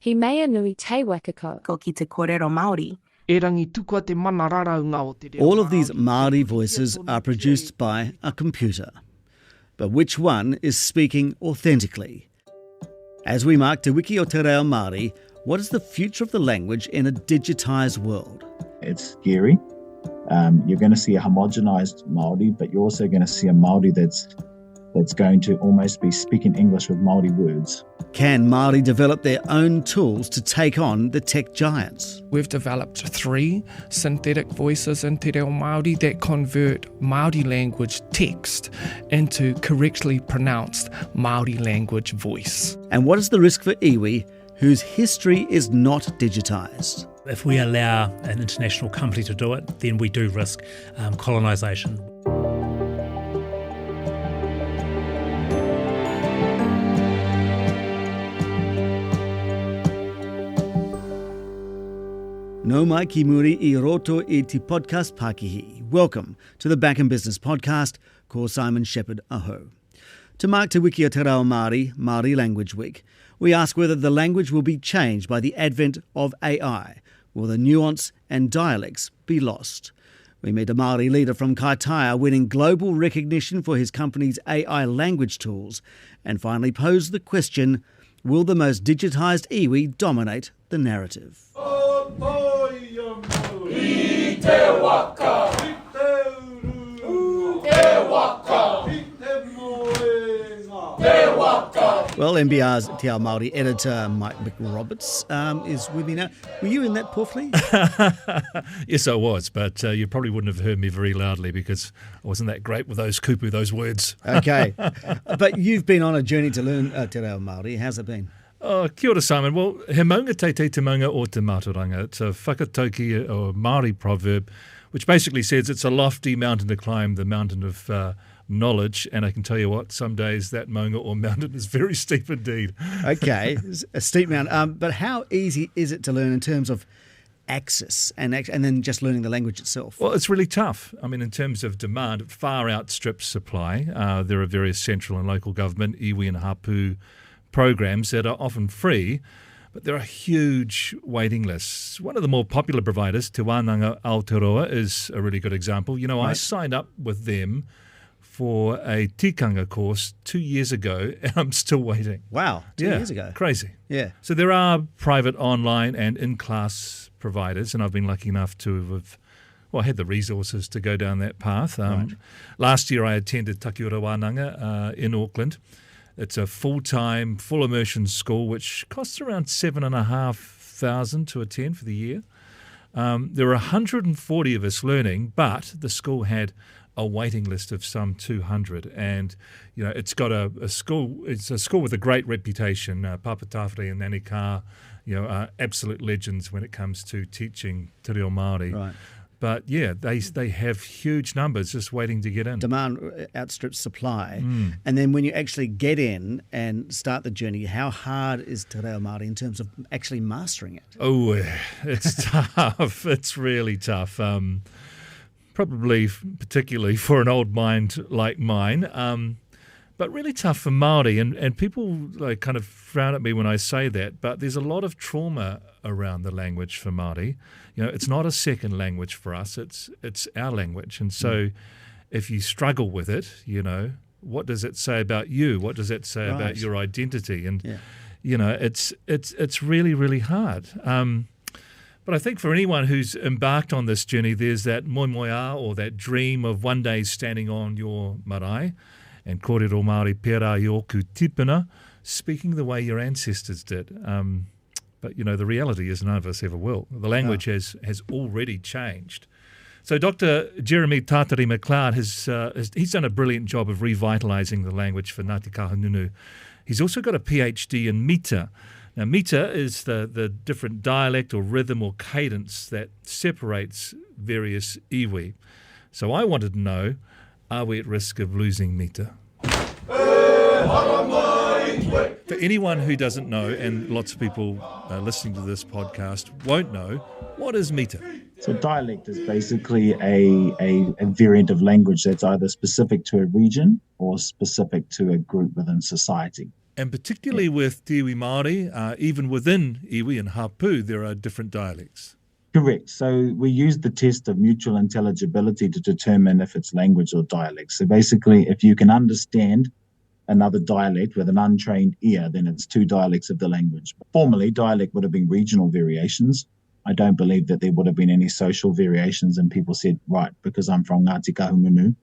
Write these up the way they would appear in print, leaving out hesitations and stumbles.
He mea nui te wakako. Ko ki te kōrero Māori. All of these Māori voices are produced by a computer. But which one is speaking authentically? As we mark Te Wiki o Te Reo Māori, what is the future of the language in a digitised world? It's scary. You're going to see a homogenised Māori, but you're also going to see a Māori that's going to almost be speaking English with Māori words. Can Māori develop their own tools to take on the tech giants? We've developed 3 synthetic voices in Te Reo Māori that convert Māori language text into correctly pronounced Māori language voice. And what is the risk for iwi, whose history is not digitised? If we allow an international company to do it, then we do risk colonisation. No mai ki muri I roto I te podcast Pākihi. Welcome to the Back in Business podcast, ko Simon Shepherd aho. To mark Te Wiki o Te Reo Māori, Māori Language Week, we ask whether the language will be changed by the advent of AI. Will the nuance and dialects be lost? We meet a Māori leader from Kaitaia winning global recognition for his company's AI language tools, and finally pose the question, will the most digitised iwi dominate the narrative? Well, NBR's Te Ao Māori editor, Mike McRoberts, is with me now. Were you in that, Porfley? Yes, I was, but you probably wouldn't have heard me very loudly because I wasn't that great with those kupu, those words. Okay. But you've been on a journey to learn Te Reo Māori. How's it been? Oh, kia ora, Simon. Well, he maunga te maunga o te mātauranga. It's a whakatauki or Māori proverb, which basically says it's a lofty mountain to climb, the mountain of knowledge. And I can tell you what, some days that maunga or mountain is very steep indeed. Okay, a steep mountain. But how easy is it to learn in terms of access and then just learning the language itself? Well, it's really tough. I mean, in terms of demand, it far outstrips supply. There are various central and local government, iwi and hapu programs that are often free, but there are huge waiting lists. One of the more popular providers, Te Wānanga Aotearoa, is a really good example. You know, right. I signed up with them for a tikanga course 2 years ago, and I'm still waiting. Wow, 2 years ago. Crazy. Yeah. So there are private online and in-class providers, and I've been lucky enough to have had the resources to go down that path. Right. Last year I attended Takiura Wānanga in Auckland. It's a full-time, full immersion school, which costs around $7,500 to attend for the year. There are 140 of us learning, but the school had a waiting list of some 200. And, you know, it's got a school, it's a school with a great reputation. Papa Tawhiri and Nanika, are absolute legends when it comes to teaching Te Reo Māori. Right. But, yeah, they have huge numbers just waiting to get in. Demand outstrips supply. And then when you actually get in and start the journey, how hard is Te Reo Māori in terms of actually mastering it? Oh, it's tough. It's really tough. Probably particularly for an old mind like mine. But really tough for Māori. And people kind of frown at me when I say that, but there's a lot of trauma around the language for Māori. It's not a second language for us. It's our language. And so if you struggle with it, what does it say about you? What does it say about your identity? And, it's really, really hard. But I think for anyone who's embarked on this journey, there's that moimoia or that dream of one day standing on your marae and kōrero Māori pērā i oku tipuna, speaking the way your ancestors did. But, the reality is none of us ever will. The language has already changed. So Dr. Jeremy Tātari McLeod he's done a brilliant job of revitalising the language for Ngāti Kahungunu. He's also got a PhD in mita. Now, mita is the different dialect or rhythm or cadence that separates various iwi. So I wanted to know, are we at risk of losing mita? For anyone who doesn't know, and lots of people listening to this podcast won't know, what is mita? So dialect is basically a variant of language that's either specific to a region or specific to a group within society. And particularly with Te Reo Māori, even within iwi and hapu, there are different dialects. Correct. So we use the test of mutual intelligibility to determine if it's language or dialect. So basically, if you can understand another dialect with an untrained ear, then it's two dialects of the language. Formerly, dialect would have been regional variations. I don't believe that there would have been any social variations, and people said, right, because I'm from Ngāti Kahungunu,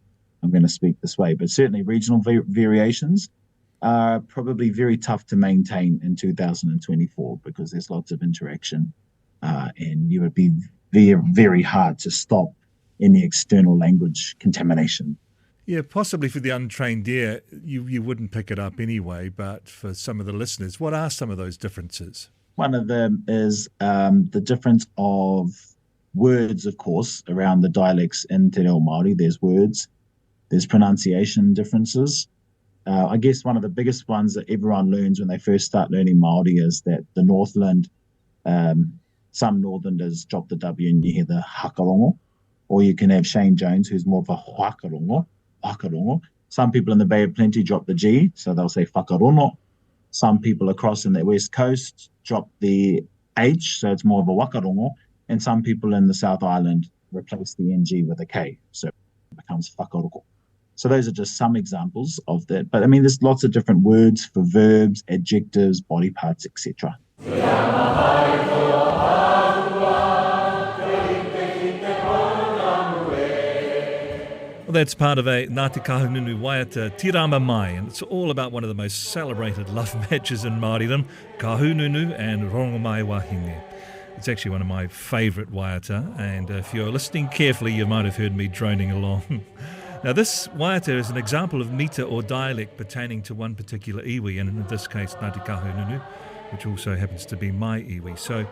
I'm going to speak this way. But certainly regional variations are probably very tough to maintain in 2024 because there's lots of interaction. And you would be very, very hard to stop any external language contamination. Yeah, possibly for the untrained ear, you wouldn't pick it up anyway, but for some of the listeners, what are some of those differences? One of them is the difference of words, of course, around the dialects in Te Reo Māori. There's words, there's pronunciation differences. I guess one of the biggest ones that everyone learns when they first start learning Māori is that the Northland, some Northerners drop the W and you hear the hakarongo, or you can have Shane Jones, who's more of a whakarongo. Some people in the Bay of Plenty drop the G, so they'll say whakarono. Some people across in the West Coast drop the H, so it's more of a wakarongo. And some people in the South Island replace the NG with a K, so it becomes whakaroko. So those are just some examples of that. But I mean, there's lots of different words for verbs, adjectives, body parts, etc. Well, that's part of a Ngāti Kahungunu waiata, Tirama Mai, and it's all about one of the most celebrated love matches in Māoridom, Kahungunu and Rongomai Wahine. It's actually one of my favourite waiata, and if you're listening carefully, you might have heard me droning along. Now, this waiata is an example of metre or dialect pertaining to one particular iwi, and in this case, Ngāti Kahungunu, which also happens to be my iwi. So,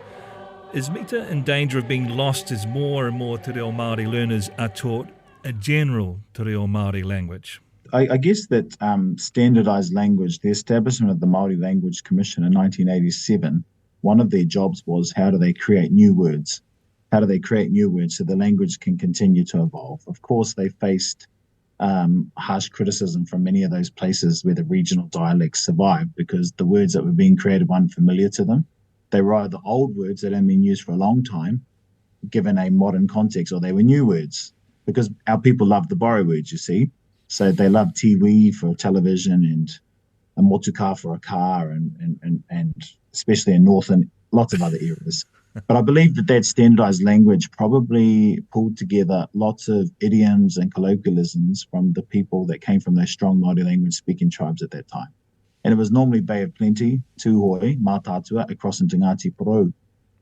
is metre in danger of being lost as more and more Te Reo Māori learners are taught a general Te Reo Māori language? I guess that standardised language, the establishment of the Māori Language Commission in 1987, one of their jobs was how do they create new words? How do they create new words so the language can continue to evolve? Of course, they faced harsh criticism from many of those places where the regional dialects survived because the words that were being created weren't familiar to them. They were either old words that hadn't been used for a long time, given a modern context, or they were new words because our people love the borrow words, you see. So they love tiwi for television and a motuka for a car and especially in North and lots of other areas. But I believe that standardized language probably pulled together lots of idioms and colloquialisms from the people that came from those strong Māori language speaking tribes at that time. And it was normally Bay of Plenty, Tūhoi, Mātātua, across into Ngāti Porou.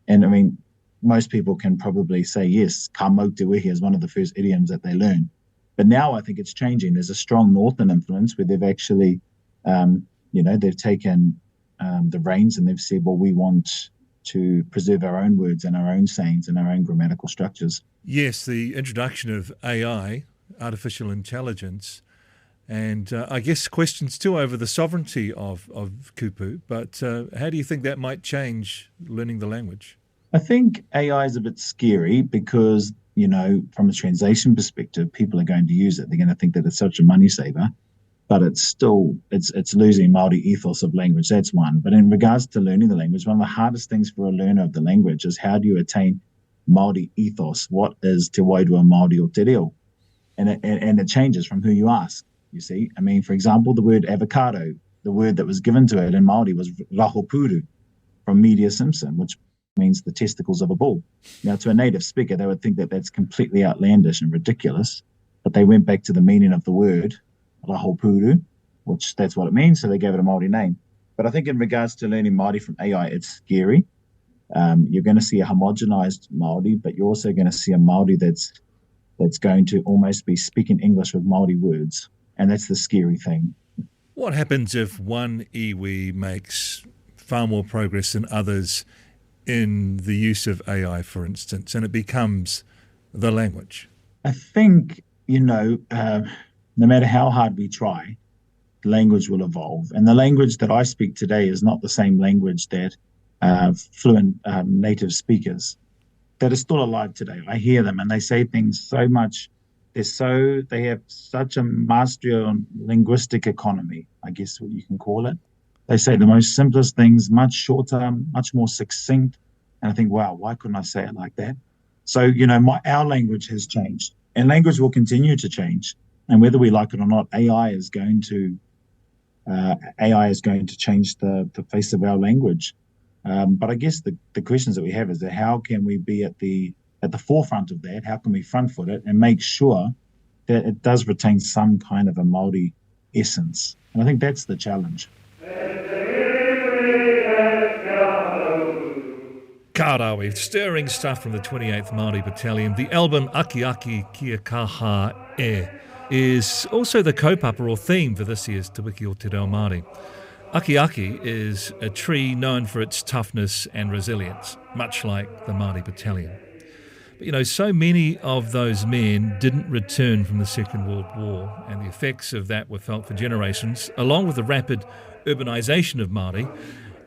And I mean, most people can probably say, yes, ka mau te wehi is one of the first idioms that they learn. But now I think it's changing. There's a strong Northern influence where they've actually, they've taken the reins and they've said, well, we want to preserve our own words and our own sayings and our own grammatical structures. Yes, the introduction of AI, artificial intelligence, and I guess questions too over the sovereignty of kupu. But how do you think that might change learning the language? I think AI is a bit scary because, from a translation perspective, people are going to use it. They're going to think that it's such a money saver. But it's still, it's losing Māori ethos of language. That's one. But in regards to learning the language, one of the hardest things for a learner of the language is how do you attain Māori ethos? What is Te Wairua Māori o Te Reo? And it changes from who you ask, you see. I mean, for example, the word avocado, the word that was given to it in Māori was rahopuru from Media Simpson, which means the testicles of a bull. Now, to a native speaker, they would think that that's completely outlandish and ridiculous. But they went back to the meaning of the word, rahopuru, which that's what it means, so they gave it a Māori name. But I think in regards to learning Māori from AI, it's scary. You're going to see a homogenized Māori, but you're also going to see a Māori that's going to almost be speaking English with Māori words, and that's the scary thing. What happens if one iwi makes far more progress than others in the use of AI, for instance, and it becomes the language? I think, no matter how hard we try, the language will evolve. And the language that I speak today is not the same language that fluent native speakers that are still alive today. I hear them and they say things so much. They have such a mastery on linguistic economy, I guess what you can call it, They say the most simplest things, much shorter, much more succinct. And I think, wow, why couldn't I say it like that? So, our language has changed, and language will continue to change. And whether we like it or not, AI is going to change the face of our language. But I guess the questions that we have is that how can we be at the forefront of that? How can we front foot it and make sure that it does retain some kind of a Māori essence? And I think that's the challenge. Kārawi, stirring stuff from the 28th Māori Battalion. The album Aki Aki Kia Kaha E is also the kaupapa or theme for this year's Te Wiki o Te Reo Māori. Aki Aki is a tree known for its toughness and resilience, much like the Māori Battalion. But so many of those men didn't return from the Second World War, and the effects of that were felt for generations, along with the rapid urbanisation of Māori.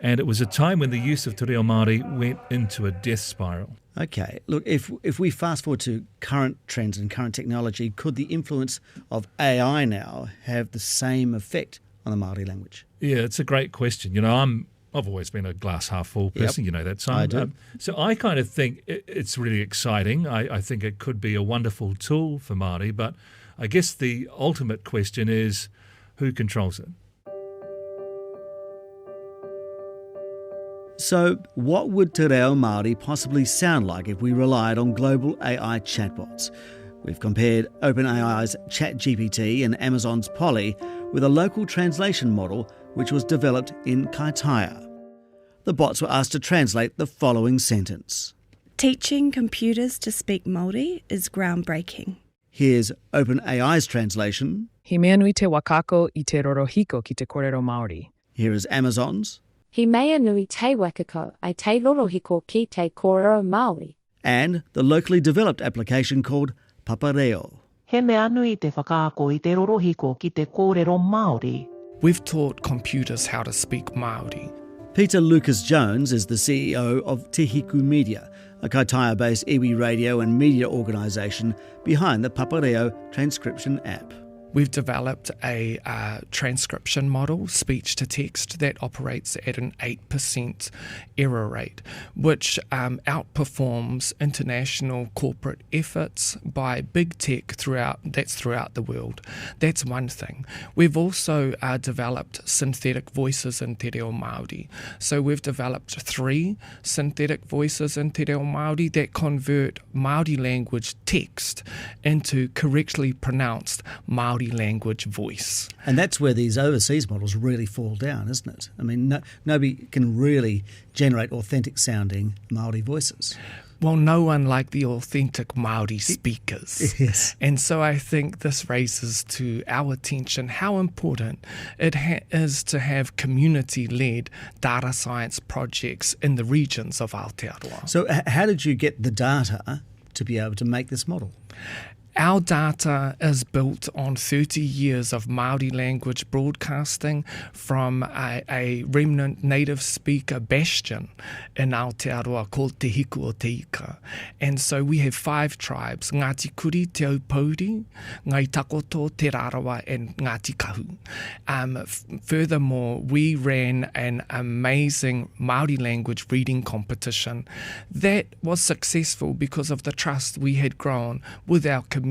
And it was a time when the use of Te Reo Māori went into a death spiral. Okay, look, if we fast forward to current trends and current technology, could the influence of AI now have the same effect on the Māori language? Yeah, it's a great question. I've always been a glass half full person, that. So I do. So I kind of think it's really exciting. I think it could be a wonderful tool for Māori, but I guess the ultimate question is who controls it? So what would Te Reo Māori possibly sound like if we relied on global AI chatbots? We've compared OpenAI's ChatGPT and Amazon's Polly with a local translation model which was developed in Kaitaia. The bots were asked to translate the following sentence. Teaching computers to speak Māori is groundbreaking. Here's OpenAI's translation. He mea nui te wakako I te rorohiko ki te kōrero Māori. Here is Amazon's. He mea nui te wakako ai te rorohiko ki te kōrero Māori. And the locally developed application called Papareo. He mea nui te whakaako I te rorohiko ki te kōrero Māori. We've taught computers how to speak Māori. Peter Lucas-Jones is the CEO of Te Hiku Media, a Kaitaia-based iwi radio and media organisation behind the Papareo transcription app. We've developed a transcription model, speech to text, that operates at an 8% error rate, which outperforms international corporate efforts by big tech throughout the world. That's one thing. We've also developed synthetic voices in Te Reo Māori. So we've developed 3 synthetic voices in Te Reo Māori that convert Māori language text into correctly pronounced Māori language voice. And that's where these overseas models really fall down, isn't it? I mean, nobody can really generate authentic sounding Māori voices. Well, no one like the authentic Māori speakers. Yes. And so I think this raises to our attention how important it is to have community-led data science projects in the regions of Aotearoa. So how did you get the data to be able to make this model? Our data is built on 30 years of Māori language broadcasting from a remnant native speaker bastion in Aotearoa called Te Hiku o Te Ika. And so we have 5 tribes, Ngāti Kuri, Te Aupauri, Ngai Takoto, Te Rarawa and Ngāti Kahu. Furthermore, we ran an amazing Māori language reading competition that was successful because of the trust we had grown with our community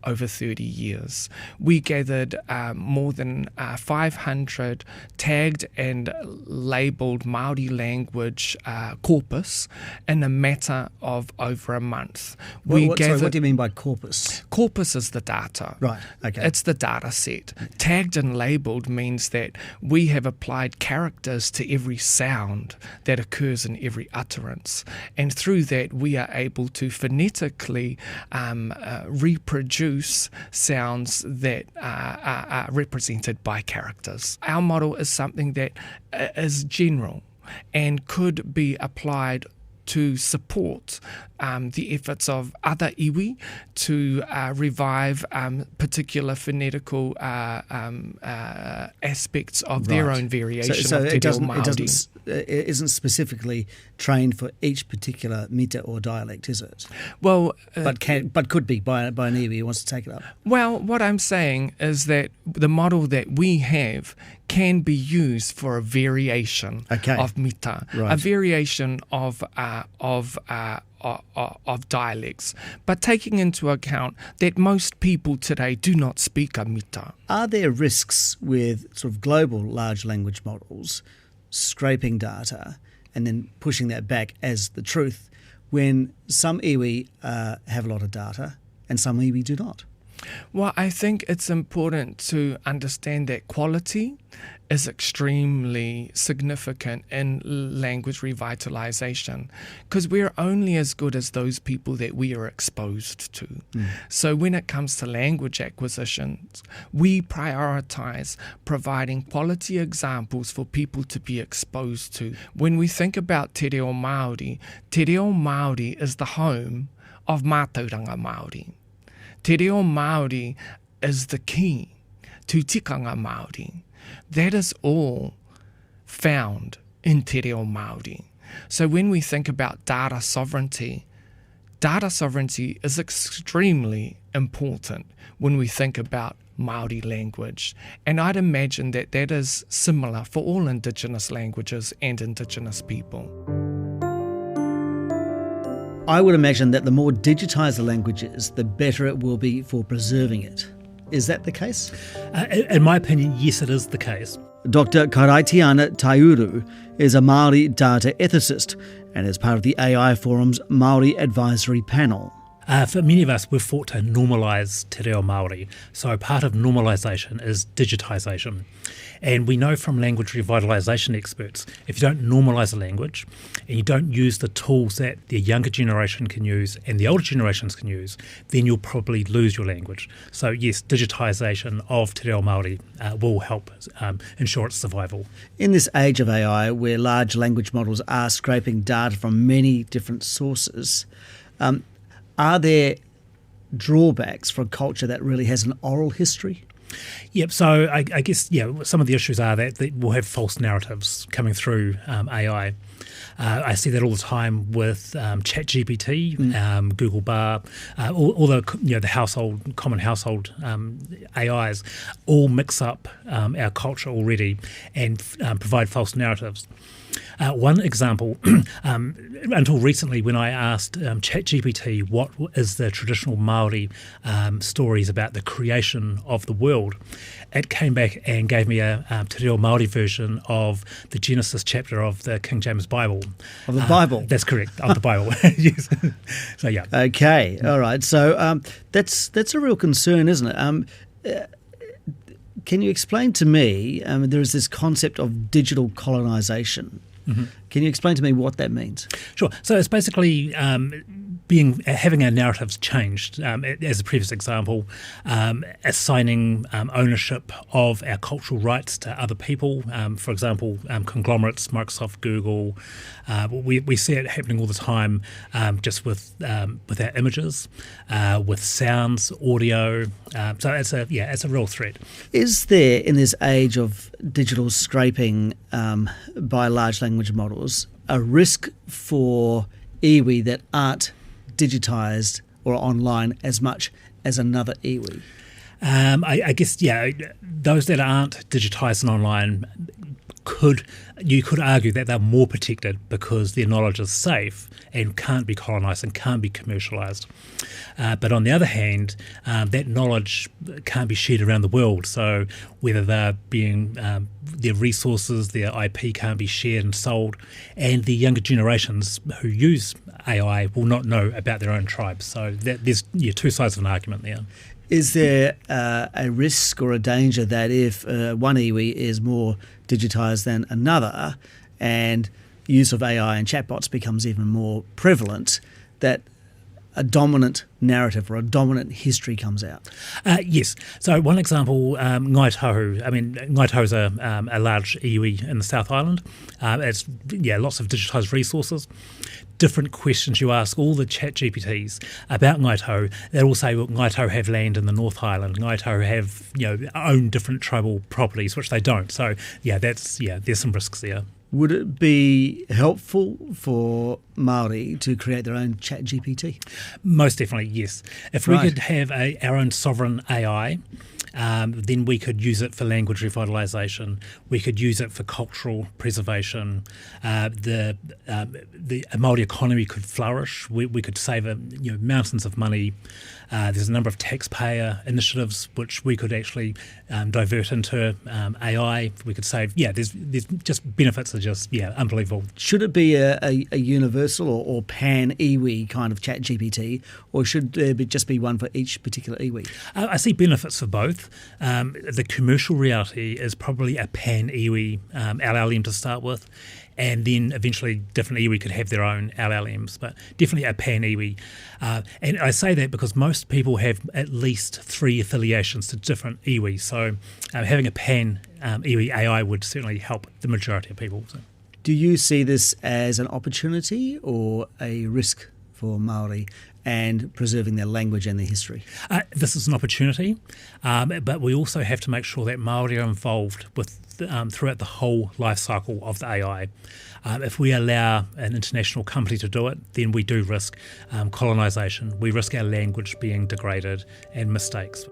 over 30 years. We gathered more than 500 tagged and labelled Māori language corpus in a matter of over a month. Sorry, what do you mean by corpus? Corpus is the data. Right, okay. It's the data set. Tagged and labelled means that we have applied characters to every sound that occurs in every utterance. And through that, we are able to phonetically reproduce sounds that are represented by characters. Our model is something that is general and could be applied to support the efforts of other iwi to revive particular phonetical aspects of their own variation so of Te Reo Māori. It isn't specifically trained for each particular mita or dialect, is it? Well, but could be by an iwi who wants to take it up. Well, what I'm saying is that the model that we have can be used for a variation of mita, Right. a variation of dialects, but taking into account that most people today do not speak a mita. Are there risks with sort of global large language models scraping data and then pushing that back as the truth when some iwi have a lot of data and some iwi do not? Well, I think it's important to understand that quality is extremely significant in language revitalisation, because we're only as good as those people that we are exposed to. So when it comes to language acquisitions, we prioritise providing quality examples for people to be exposed to. When we think about Te Reo Māori is the home of mātauranga Māori. Te Reo Māori is the key to tikanga Māori. That is all found in Te Reo Māori. So when we think about data sovereignty is extremely important when we think about Māori language. And I'd imagine that that is similar for all Indigenous languages and Indigenous people. I would imagine that the more digitised the language is, the better it will be for preserving it. Is that the case? In my opinion, yes, it is the case. Dr. Karaitiana Taiuru is a Māori data ethicist and is part of the AI Forum's Māori Advisory Panel. For many of us, we've fought to normalise Te Reo Māori. So part of normalisation is digitisation. And we know from language revitalisation experts, if you don't normalise a language and you don't use the tools that the younger generation can use and the older generations can use, then you'll probably lose your language. So yes, digitisation of Te Reo Māori will help ensure its survival. In this age of AI, where large language models are scraping data from many different sources, are there drawbacks for a culture that really has an oral history? Yep, so I guess, some of the issues are that we'll have false narratives coming through AI. I see that all the time with ChatGPT, Google Bar, all the the common household AIs all mix up our culture already and provide false narratives. One example, until recently when I asked ChatGPT what is the traditional Māori stories about the creation of the world, it came back and gave me a Te Reo Māori version of the Genesis chapter of the King James Bible. Of the Bible? That's correct, of the Bible, yes. So, yeah. Okay, all right. So that's a real concern, isn't it? Can you explain to me, there is this concept of digital colonisation. Mm-hmm. Can you explain to me what that means? Sure. So it's basically having our narratives changed. As a previous example, assigning ownership of our cultural rights to other people. For example, conglomerates, Microsoft, Google. We see it happening all the time, just with our images, with sounds, audio. So it's a real threat. Is there, in this age of digital scraping by large language models, a risk for iwi that aren't digitised or online as much as another iwi? I guess, those that aren't digitised and online you could argue that they're more protected because their knowledge is safe and can't be colonised and can't be commercialised. But on the other hand, that knowledge can't be shared around the world. So whether they're being their resources, their IP can't be shared and sold, and the younger generations who use AI will not know about their own tribes. So there's two sides of an argument there. Is there a risk or a danger that if one iwi is more digitised than another and use of AI and chatbots becomes even more prevalent, that a dominant narrative or a dominant history comes out? Yes. So one example, Ngai Tahu. I mean, Ngai Tahu is a large iwi in the South Island. It's lots of digitised resources. Different questions you ask all the chat GPTs about Ngai Tahu, they'll all say, well, Ngai Tahu have land in the North Island. Ngai Tahu have, own different tribal properties, which they don't. So, there's some risks there. Would it be helpful for Māori to create their own chat GPT? Most definitely, yes. If we could have our own sovereign AI then we could use it for language revitalisation. We could use it for cultural preservation. The Māori economy could flourish. We could save mountains of money. There's a number of taxpayer initiatives which we could actually divert into AI. We could save. There's just benefits are just unbelievable. Should it be a universal or pan iwi kind of chat GPT, or should there just be one for each particular iwi? I see benefits for both. The commercial reality is probably a pan iwi LLM to start with, and then eventually different iwi could have their own LLMs, but definitely a pan iwi. And I say that because most people have at least 3 affiliations to different iwi, so having a pan iwi AI would certainly help the majority of people. So. Do you see this as an opportunity or a risk for Māori and preserving their language and their history? This is an opportunity, but we also have to make sure that Māori are involved with throughout the whole life cycle of the AI. If we allow an international company to do it, then we do risk colonisation. We risk our language being degraded and mistakes.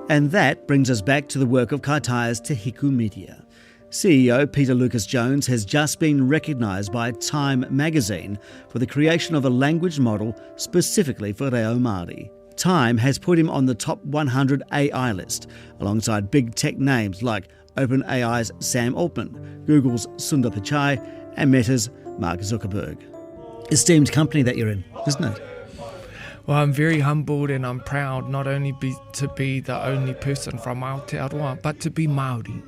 And that brings us back to the work of Kaitaia's Te Hiku Media. CEO Peter Lucas-Jones has just been recognised by Time magazine for the creation of a language model specifically for Reo Māori. Time has put him on the top 100 AI list, alongside big tech names like OpenAI's Sam Altman, Google's Sundar Pichai, and Meta's Mark Zuckerberg. Esteemed company that you're in, isn't it? Well, I'm very humbled and I'm proud not only to be the only person from Aotearoa, but to be Māori.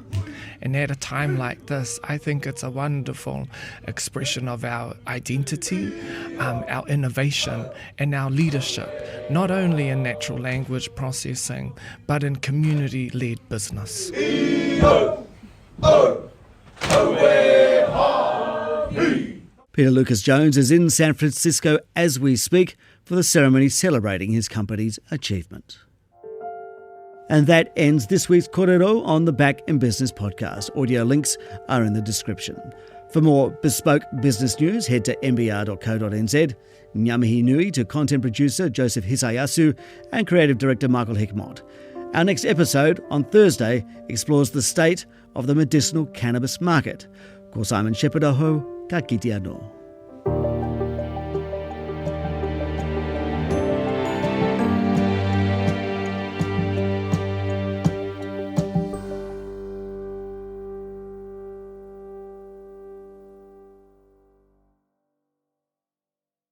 And at a time like this, I think it's a wonderful expression of our identity, our innovation, and our leadership, not only in natural language processing, but in community-led business. Peter Lucas-Jones is in San Francisco as we speak for the ceremony celebrating his company's achievement. And that ends this week's Kōrero on the Back in Business podcast. Audio links are in the description. For more bespoke business news, head to nbr.co.nz. Ngā nui to content producer Joseph Hisayasu and creative director Michael Hickmott. Our next episode on Thursday explores the state of the medicinal cannabis market. Ko Simon Shepherd Aho, ka kite anō.